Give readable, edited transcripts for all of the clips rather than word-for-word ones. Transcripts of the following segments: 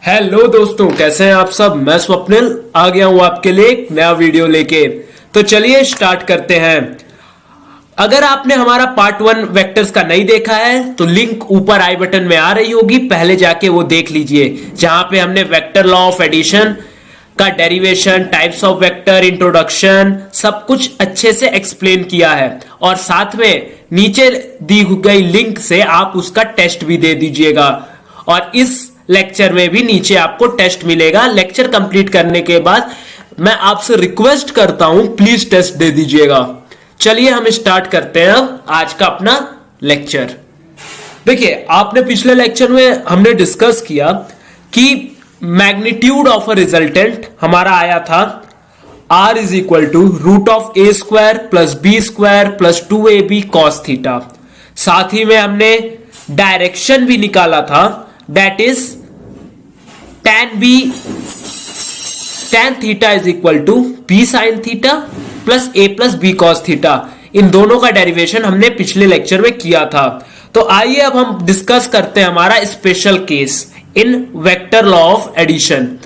Hello दोस्तों, कैसे हैं आप सब। मैं स्वप्निल आ गया हूं आपके लिए एक नया वीडियो लेके। तो चलिए स्टार्ट करते हैं। अगर आपने हमारा पार्ट 1 वेक्टर्स का नहीं देखा है तो लिंक ऊपर आई बटन में आ रही होगी, पहले जाके वो देख लीजिए, जहां पे हमने वेक्टर लॉ ऑफ एडिशन का derivation, types of vector, introduction, सब कुछ अच्छे से एक्सप्लेन किया है। और साथ में नीचे दी गई लिंक से आप उसका टेस्ट भी दे दीजिएगा। और इस लेक्चर में भी नीचे आपको टेस्ट मिलेगा। लेक्चर कंप्लीट करने के बाद मैं आपसे रिक्वेस्ट करता हूं, प्लीज टेस्ट दे दीजिएगा। चलिए हम स्टार्ट करते हैं अब आज का अपना लेक्चर। देखिए, आपने पिछले लेक्चर में हमने डिस्कस किया कि मैग्नीट्यूड ऑफ अ रिजल्टेंट हमारा आया था r is equal to root of A square plus B square plus 2ab cos theta. साथ ही में हमने डायरेक्शन भी निकाला था, that is tan theta is equal to b sine theta plus a plus B cos theta. इन दोनों का डेरिवेशन हमने पिछले लेक्चर में किया था। तो आइए अब हम डिस्कस करते हैं हमारा special case in vector law of addition.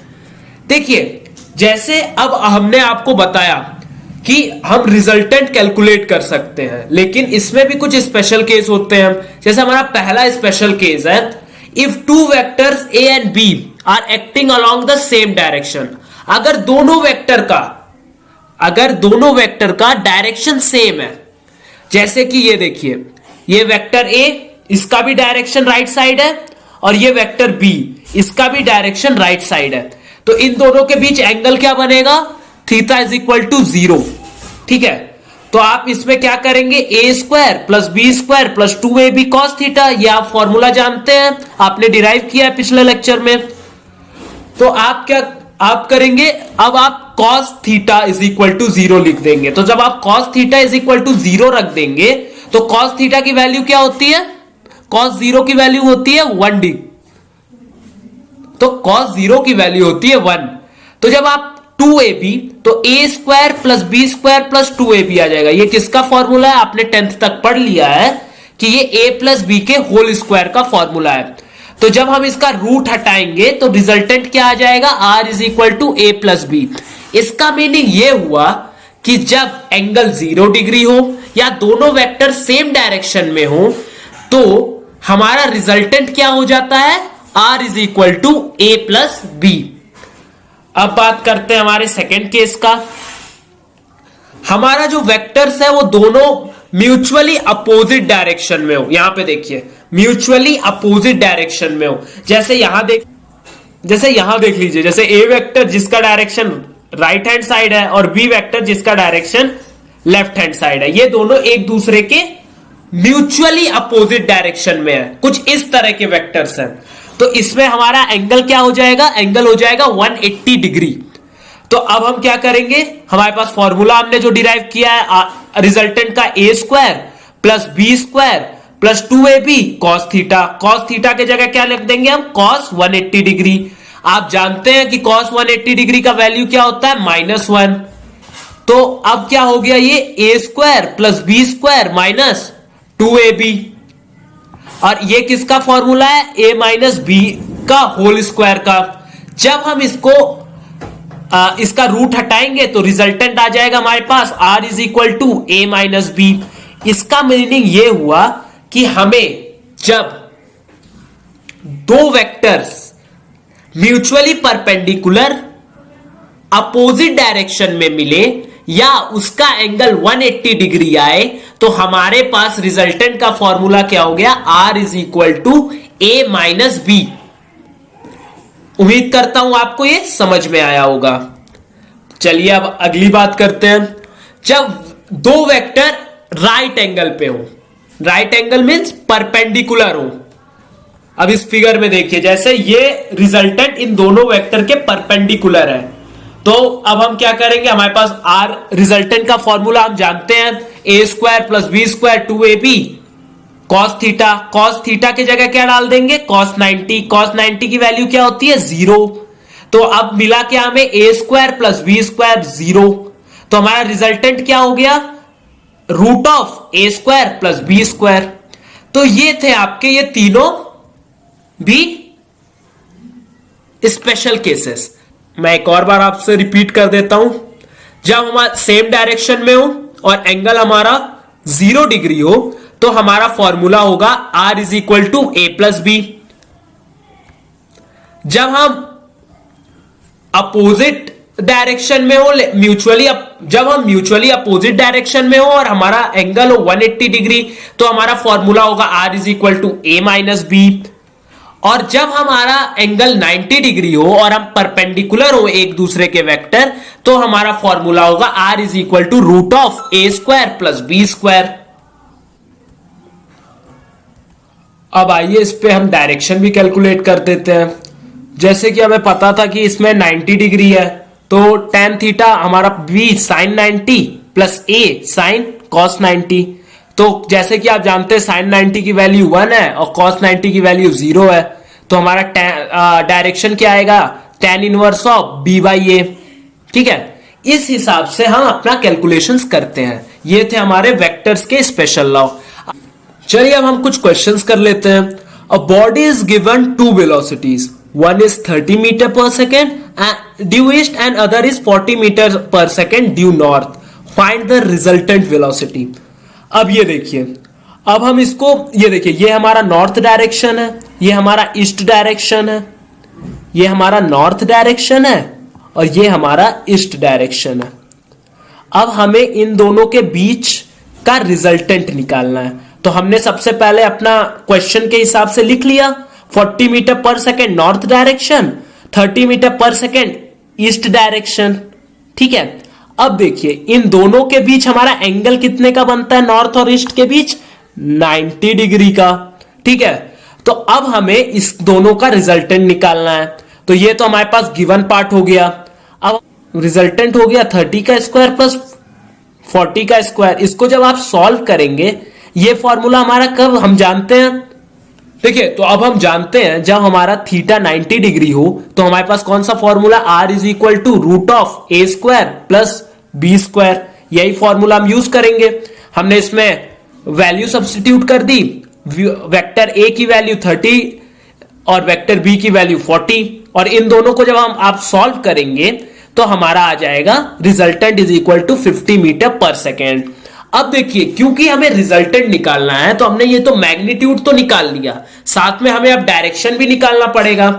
देखिए, जैसे अब हमने आपको बताया कि हम रिजल्टेंट कैलकुलेट कर सकते हैं, लेकिन इसमें भी कुछ स्पेशल केस होते हैं। जैसे हमारा पहला स्पेशल केस है, if two vectors a and b are acting along the same direction. अगर दोनों वेक्टर का डायरेक्शन सेम है, जैसे कि ये देखिए, ये वेक्टर a, इसका भी डायरेक्शन राइट साइड है, और ये वेक्टर b, इसका भी डायरेक्शन राइट साइड है, तो इन दोनों के बीच एंगल क्या बनेगा? Theta is equal to 0। ठीक है, तो आप इसमें क्या करेंगे? A square plus B square plus 2ab cos theta. ये आप फॉर्मूला जानते हैं, आपने डिराइव किया है पिछले लेक्चर में। तो आप करेंगे, अब आप cos theta is equal to 0 लिख देंगे। तो जब आप cos theta is equal to 0 रख देंगे तो कॉस थीटा की वैल्यू क्या होती है? कॉस 0 की वैल्यू होती है 1 तो कॉस 0 की वैल्यू होती है 1। तो जब आप 2ab, तो a square plus B square plus 2ab आ जाएगा। ये किसका फॉर्मूला है? आपने 10th तक पढ़ लिया है कि ये a प्लस बी के होल स्क्वायर का फॉर्मूला है। तो जब हम इसका रूट हटाएंगे तो रिजल्टेंट क्या आ जाएगा? r is equal to a plus B. इसका मीनिंग ये हुआ कि जब एंगल 0 डिग्री हो या दोनों वेक्टर सेम डायरेक्शन में हो तो हमारा रिजल्टेंट क्या हो जाता है? r is equal to a plus B. अब बात करते हैं हमारे सेकेंड केस का। हमारा जो वेक्टर्स है वो दोनों म्यूचुअली अपोजिट डायरेक्शन में हो। यहां पे देखिए, म्यूचुअली अपोजिट डायरेक्शन में हो। जैसे यहां देख लीजिए, जैसे ए वेक्टर जिसका डायरेक्शन राइट हैंड साइड है और बी वेक्टर जिसका डायरेक्शन लेफ्ट हैंड साइड है, ये दोनों एक दूसरे के म्यूचुअली अपोजिट डायरेक्शन में है। कुछ इस तरह के वेक्टर्स हैं। तो इसमें हमारा एंगल क्या हो जाएगा? एंगल हो जाएगा 180 डिग्री। तो अब हम क्या करेंगे? हमारे पास फॉर्मूला हमने जो डिराइव किया है रिजल्टेंट का, a square plus B square plus 2ab cos theta. Cos theta की जगह क्या लिख देंगे हम? Cos 180 degree. आप जानते हैं कि कॉस 180 डिग्री का वैल्यू क्या होता है? -1। तो अब क्या हो गया? ये a square plus B square minus 2ab, और ये किसका फॉर्मूला है? a माइनस बी का होल स्क्वायर का। जब हम इसका रूट हटाएंगे तो रिजल्टेंट आ जाएगा हमारे पास r is equal to a minus B. इसका मीनिंग ये हुआ कि हमें जब दो vectors mutually perpendicular opposite direction में मिले या उसका एंगल 180 डिग्री आए तो हमारे पास रिजल्टेंट का फॉर्मूला क्या हो गया? r is equal to a minus B. उम्मीद करता हूं आपको ये समझ में आया होगा। चलिए अब अगली बात करते हैं। जब दो वेक्टर राइट एंगल पे हो, राइट एंगल मींस परपेंडिकुलर हो। अब इस फिगर में देखिए, जैसे ये रिजल्टेंट इन दोनों वेक्टर के परपेंडिकुलर है, तो अब हम क्या करेंगे? हमारे पास r रिजल्टेंट का फॉर्मूला हम जानते हैं, a square plus B square 2ab cos theta. Cos theta की जगह क्या डाल देंगे? कॉस 90। कॉस 90 की वैल्यू क्या होती है? 0। तो अब मिला क्या हमें? a square plus B square 0। तो हमारा रिजल्टेंट क्या हो गया? Root of a square plus B square. तो ये थे आपके ये तीनों भी स्पेशल केसेस, मैं एक और बार आपसे रिपीट कर देता हूं। जब हमारा सेम डायरेक्शन में हो और एंगल हमारा 0 डिग्री हो तो हमारा फॉर्मूला होगा R is equal to A plus B. जब हम अपोजिट डायरेक्शन में हो, जब हम म्यूचुअली अपोजिट डायरेक्शन में हो और हमारा एंगल हो 180 डिग्री तो हमारा फॉर्मूला होगा R is equal to A minus B. और जब हमारा एंगल 90 डिग्री हो और हम परपेंडिकुलर हो एक दूसरे के वेक्टर तो हमारा फॉर्मूला होगा R is equal to root of A square plus B square. अब आइए इस पे हम डायरेक्शन भी कैलकुलेट कर देते हैं। जैसे कि हमें पता था कि इसमें 90 डिग्री है तो tan थीटा हमारा b sine 90 plus a sine cos 90। तो जैसे कि आप जानते हैं साइन 90 की वैल्यू 1 है और कॉस 90 की वैल्यू 0 है, तो हमारा डायरेक्शन क्या आएगा, tan inverse of b by A. ठीक है, इस हिसाब से हम अपना कैलकुलेशंस करते हैं। ये थे हमारे वेक्टर्स के स्पेशल लॉ। चलिए अब हम कुछ क्वेश्चंस कर लेते हैं। A body is given two velocities, one is 30 meter per second due east and other is 40 meter per second due north. Find the resultant velocity. अब ये देखिए, अब हम इसको ये देखिए, ये हमारा नॉर्थ डायरेक्शन है, ये हमारा ईस्ट डायरेक्शन है, ये हमारा नॉर्थ डायरेक्शन है और ये हमारा ईस्ट डायरेक्शन है। अब हमें इन दोनों के बीच का रिजल्टेंट निकालना है। तो हमने सबसे पहले अपना क्वेश्चन के हिसाब से लिख लिया 40 metre per second north direction, 30 metre per second east direction. ठीक है, अब देखिए इन दोनों के बीच हमारा एंगल कितने का बनता है, नॉर्थ और ईस्ट के बीच 90 डिग्री का। ठीक है, तो अब हमें इस दोनों का रिजल्टेंट निकालना है। तो ये तो हमारे पास गिवन पार्ट हो गया। अब रिजल्टेंट हो गया 30 का स्क्वायर प्लस 40 का स्क्वायर। इसको जब आप सॉल्व करेंगे, ये फॉर्मूला हमारा कब हम जानते हैं, देखिए तो अब हम जानते हैं जब हमारा थीटा 90 डिग्री हो तो हमारे पास कौन सा formula, R is equal to root of A square plus B square. यही फॉर्मूला हम यूज करेंगे। हमने इसमें वैल्यू सब्स्टिट्यूट कर दी, वेक्टर ए की वैल्यू 30 और वेक्टर बी की वैल्यू 40, और इन दोनों को जब हम आप सॉल्व करेंगे तो हमारा आ जाएगा resultant is equal to 50 metre per second. अब देखिए क्योंकि हमें रिजल्टेंट निकालना है तो हमने ये तो मैग्नीट्यूड तो निकाल लिया, साथ में हमें अब डायरेक्शन भी निकालना पड़ेगा।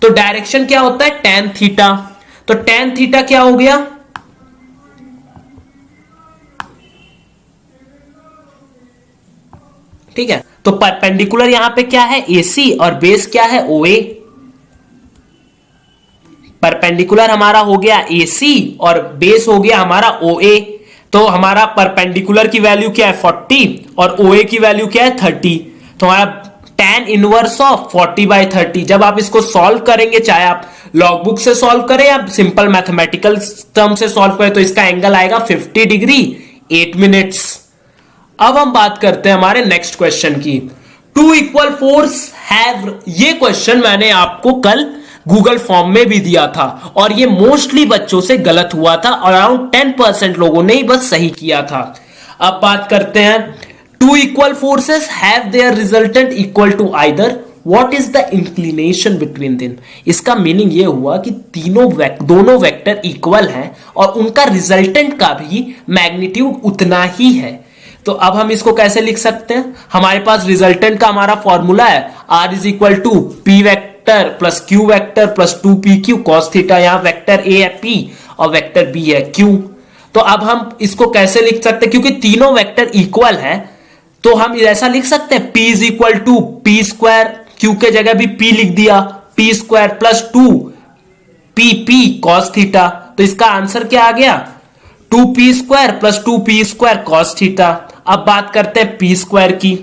तो डायरेक्शन क्या होता है, tan थीटा। तो tan थीटा क्या हो गया, ठीक है, तो परपेंडिकुलर यहां पे क्या है AC और बेस क्या है OA। परपेंडिकुलर हमारा हो गया AC और बेस हो गया हमारा OA। तो हमारा परपेंडिकुलर की वैल्यू क्या है 40 और OA की वैल्यू क्या है 30। तो हमारा tan इनवर्स ऑफ 40 बाई 30। जब आप इसको सॉल्व करेंगे, चाहे आप लॉग बुक से सॉल्व करें या सिंपल मैथमेटिकल टर्म से सॉल्व करें, तो इसका एंगल आएगा 50 डिग्री 8 मिनट्स। अब हम बात करते हैं हमारे नेक्स्ट क्वेश्चन की। टू इक्वल फोर्स हैव, ये क्वेश्चन मैंने आपको कल गूगल फॉर्म में भी दिया था और ये मोस्टली बच्चों से गलत हुआ था, अराउंड 10% लोगों ने ही बस सही किया था। अब बात करते हैं, two equal forces have their resultant equal to either, what is the inclination between them. इसका मीनिंग ये हुआ कि दोनों वेक्टर इक्वल हैं और उनका रिजल्टेंट का भी मैग्नीट्यूड उतना ही है। तो अब हम इसको कैसे लिख सकते हैं, हमारे पास रिजल्टेंट का हमारा फॉर्मूला है R is equal to P vector plus Q vector plus 2PQ cos theta. यहां वेक्टर A है P और वेक्टर B है Q। तो अब हम इसको कैसे लिख सकते हैं, क्योंकि तीनों वेक्टर इक्वल है तो हम ऐसा लिख सकते हैं P is equal to P square, Q के जगह भी P लिख दिया, P square plus 2PP cos theta. तो इसका आंसर क्या आ गया, 2P square plus 2P square cos theta. अब बात करते हैं P स्क्वायर की,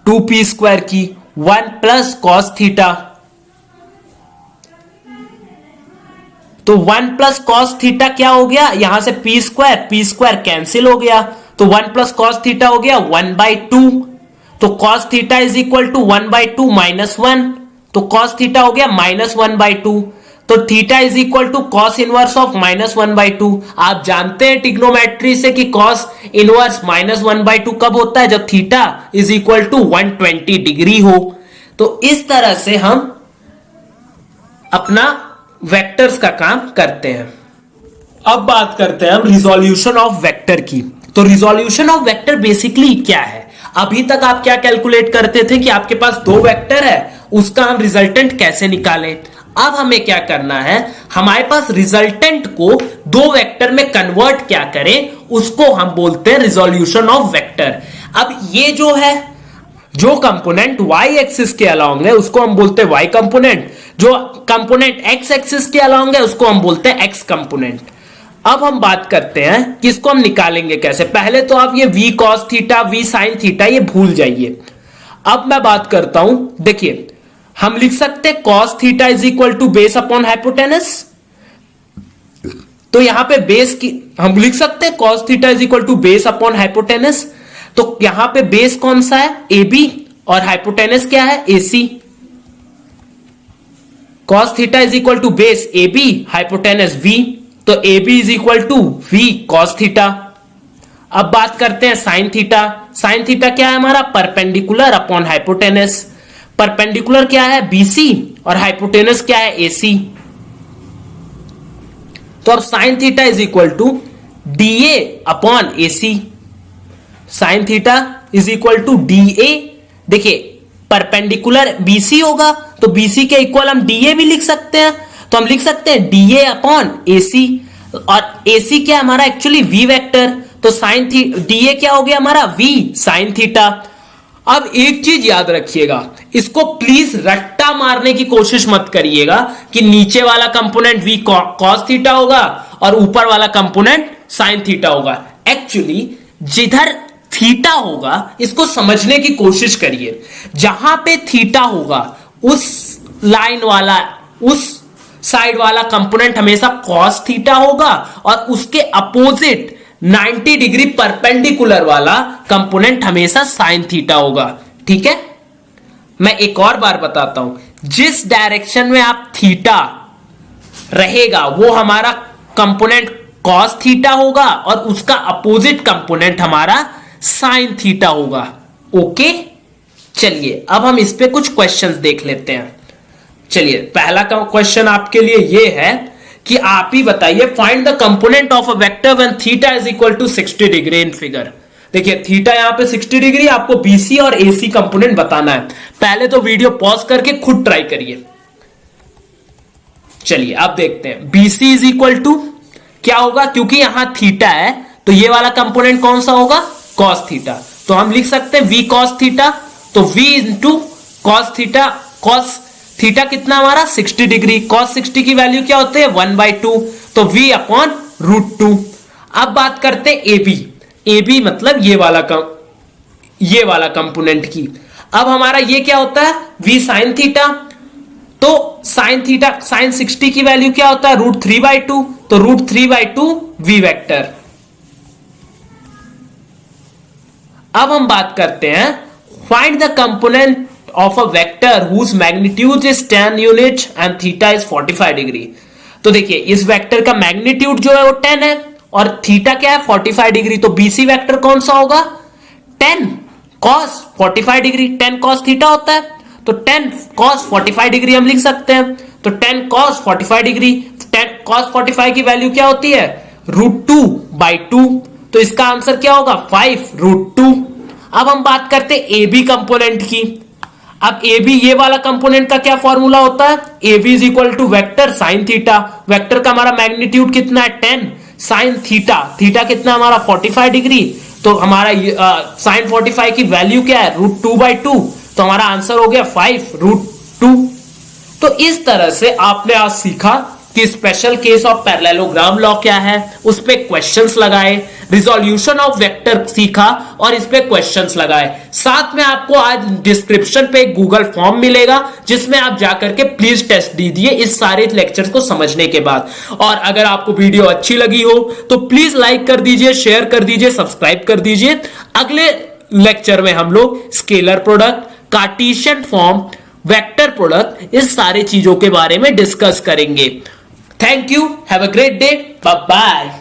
2P स्क्वायर की, 1 प्लस cos थीटा। तो 1 प्लस cos थीटा क्या हो गया, यहां से P स्क्वायर कैंसिल हो गया, तो 1 प्लस cos थीटा हो गया 1/2। तो cos theta is equal to 1/2 माइनस 1, तो cos थीटा हो गया -1/2। तो theta is equal to cos inverse of -1/2। आप जानते हैं टिग्नोमेट्री से कि कॉस इनवर्स -1/2 कब होता है, जब theta is equal to 120 degree हो। तो इस तरह से हम अपना वेक्टर्स का काम करते हैं। अब बात करते हैं हम रिजोल्यूशन ऑफ वेक्टर की। तो रिजोल्यूशन ऑफ वेक्टर बेसिकली क्या है? अभी तक आप क्या कैलकुलेट करते थे कि आपके पास दो वेक्टर है, उसका हम रिजल्टेंट कैसे निकालें। अब हमें क्या करना है, हमारे पास रिजल्टेंट को दो वेक्टर में कन्वर्ट क्या करें, उसको हम बोलते हैं रिजोल्यूशन ऑफ वेक्टर। अब ये जो है, जो कंपोनेंट y एक्सिस के अलोंग है उसको हम बोलते हैं y कंपोनेंट, जो कंपोनेंट x एक्सिस के अलोंग है उसको हम बोलते हैं x कंपोनेंट। अब हम बात करते हैं कि इसको हम निकालेंगे कैसे। पहले तो आप ये v cos theta v sin theta ये भूल जाइए। अब मैं बात करता हूं, देखिए हम लिख सकते हैं cos theta is equal to base upon hypotenuse. तो यहां पे बेस की हम लिख सकते हैं cos theta is equal to base upon hypotenuse. तो यहां पे बेस कौन सा है, AB, और हाइपोटेनस क्या है, AC। cos theta is equal to base AB, hypotenuse V, तो AB is equal to V cos theta. अब बात करते हैं sin थीटा। sin थीटा क्या है हमारा, परपेंडिकुलर अपॉन हाइपोटेनस। परपेंडिकुलर क्या है, BC, और हाइपोटेनस क्या है, AC। तो अब sin theta is equal to DA upon AC। sin theta is equal to DA, देखिए परपेंडिकुलर BC होगा तो BC के इक्वल हम DA भी लिख सकते हैं। तो हम लिख सकते हैं DA अपॉन AC, और AC क्या हमारा एक्चुअली V वेक्टर, तो साइन थी DA क्या हो गया हमारा, V साइन थीटा। अब एक चीज याद रखिएगा, इसको प्लीज रट्टा मारने की कोशिश मत करिएगा कि नीचे वाला कंपोनेंट V cos थीटा होगा और ऊपर वाला कंपोनेंट साइन थीटा होगा। एक्चुअली जिधर थीटा होगा इसको समझने की कोशिश करिए, जहां पे थीटा होगा उस लाइन वाला, उस साइड वाला कंपोनेंट हमेशा cos थीटा होगा, और उसके अपोजिट 90 डिग्री परपेंडिकुलर वाला कंपोनेंट हमेशा sin थीटा होगा। ठीक है, मैं एक और बार बताता हूं, जिस डायरेक्शन में आप थीटा रहेगा वो हमारा कंपोनेंट cos थीटा होगा, और उसका अपोजिट कंपोनेंट हमारा sin थीटा होगा। ओके, चलिए अब हम इस पे कुछ क्वेश्चंस देख लेते हैं। चलिए पहला क्वेश्चन आपके लिए ये है कि आप ही बताइए, find the component of a vector when theta is equal to 60 degree in figure. देखिए थीटा यहां पे 60 डिग्री, आपको BC और AC कंपोनेंट बताना है। पहले तो वीडियो पॉज करके खुद ट्राई करिए। चलिए अब देखते हैं, BC इज इक्वल टू क्या होगा, क्योंकि यहां थीटा है तो ये वाला कंपोनेंट कौन सा होगा, cos थीटा। तो हम लिख सकते हैं V cos थीटा, तो V into cos theta. cos theta कितना हमारा 60 डिग्री, cos 60 की वैल्यू क्या होती है 1/2, तो V अपॉन √2। अब बात करते हैं AB। AB मतलब ये वाला कंपोनेंट की। अब हमारा ये क्या होता है V sin थीटा, तो sin थीटा sin 60 की वैल्यू क्या होता है √3/2, तो √3/2 V वेक्टर। अब हम बात करते हैं, find the component of a vector whose magnitude is 10 unit and theta is 45 degree. तो देखिए इस वेक्टर का मैग्नीट्यूड जो है वो 10 है और थीटा क्या है 45 डिग्री, तो BC वेक्टर कौन सा होगा 10 cos 45 डिग्री, 10 cos थीटा होता है, तो 10 cos 45 डिग्री हम लिख सकते हैं। तो 10 cos 45 डिग्री, 10 cos 45 की वैल्यू क्या होती है √2/2, तो इसका आंसर क्या होगा 5√2। अब हम बात करते हैं AB कंपोनेंट की। अब AB ये वाला कंपोनेंट का क्या फॉर्मूला होता है, AB is equal to vector sine theta. Vector का हमारा मैग्नीट्यूड कितना है 10, साइन थीटा, थीटा कितना हमारा 45 डिग्री, तो हमारा साइन 45 की वैल्यू क्या है √2/2, तो हमारा आंसर हो गया 5√2। तो इस तरह से आपने आज सीखा कि special case of parallelogram law क्या है, उस पे क्वेश्चंस लगाए, रिजोल्यूशन ऑफ वेक्टर सीखा और इस पे क्वेश्चंस लगाए। साथ में आपको आज डिस्क्रिप्शन पे एक गूगल फॉर्म मिलेगा जिसमें आप जाकर के प्लीज टेस्ट दीजिए इस सारे लेक्चर्स को समझने के बाद। और अगर आपको वीडियो अच्छी लगी हो तो प्लीज लाइक कर दीजिए, शेयर कर दीजिए, सब्सक्राइब कर दीजिए। अगले लेक्चर में हम लोग scalar product, Cartesian form, vector product, इस सारी चीजों के बारे में डिस्कस करेंगे। Thank you. Have a great day. Bye bye.